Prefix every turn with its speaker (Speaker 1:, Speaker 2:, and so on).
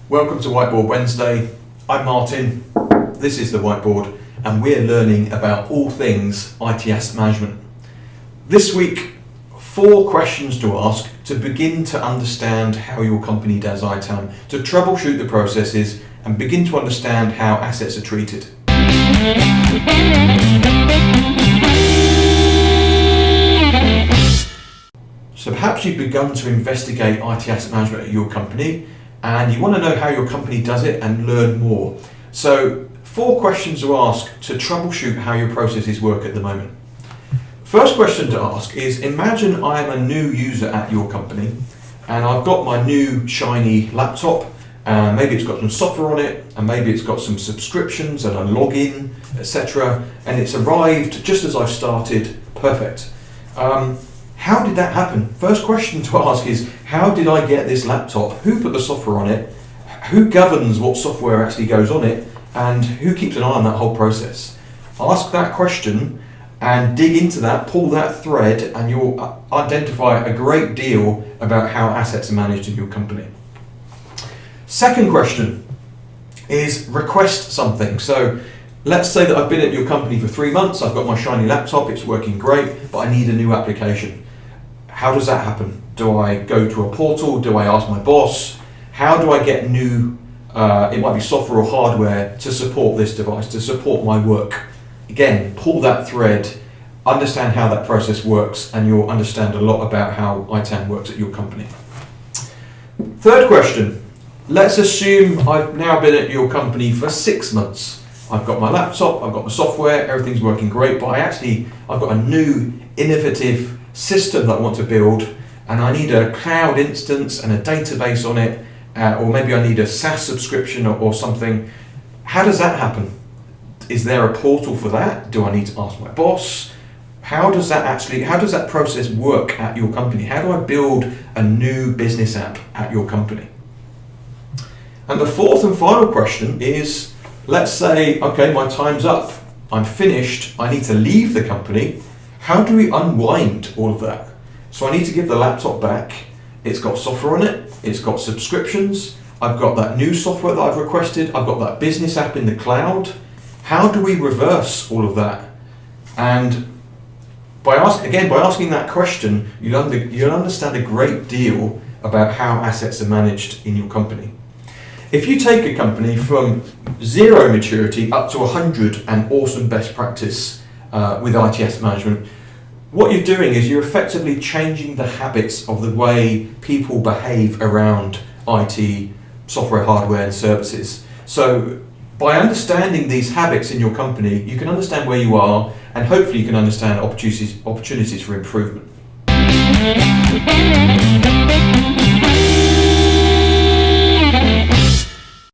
Speaker 1: Welcome to Whiteboard Wednesday. I'm Martin, this is the whiteboard, and we're learning about all things IT asset management. This week, 4 questions to ask to begin to understand how your company does ITAM, to troubleshoot the processes and begin to understand how assets are treated. So perhaps you've begun to investigate IT asset management at your company and you want to know how your company does it and learn more. So 4 questions to ask to troubleshoot how your processes work at the moment. First question to ask is, imagine I am a new user at your company and I've got my new shiny laptop, maybe it's got some software on it and maybe it's got some subscriptions and a login, etc. and it's arrived just as I've started. Perfect. How did that happen? First question to ask is, how did I get this laptop? Who put the software on it? Who governs what software actually goes on it? And who keeps an eye on that whole process? Ask that question and dig into that, pull that thread, and you'll identify a great deal about how assets are managed in your company. Second question is, request something. So let's say that I've been at your company for 3 months, I've got my shiny laptop, it's working great, but I need a new application. How does that happen? Do I go to a portal? Do I ask my boss? How do I get new, it might be software or hardware, to support this device, to support my work? Again, pull that thread, understand how that process works, and you'll understand a lot about how ITAM works at your company. Third question. Let's assume I've now been at your company for 6 months. I've got my laptop, I've got my software, everything's working great, but I've got a new innovative system that I want to build, and I need a cloud instance and a database on it, or maybe I need a SaaS subscription or something. How does that happen? Is there a portal for that? Do I need to ask my boss? How does that process work at your company? How do I build a new business app at your company? And the fourth and final question is, let's say, okay, my time's up, I'm finished, I need to leave the company. How do we unwind all of that? So I need to give the laptop back. It's got software on it, it's got subscriptions, I've got that new software that I've requested, I've got that business app in the cloud. How do we reverse all of that? And by asking that question, you'll understand a great deal about how assets are managed in your company. If you take a company from 0 maturity up to 100 and awesome best practice with IT asset management, what you're doing is you're effectively changing the habits of the way people behave around IT, software, hardware and services. So by understanding these habits in your company, you can understand where you are and hopefully you can understand opportunities for improvement.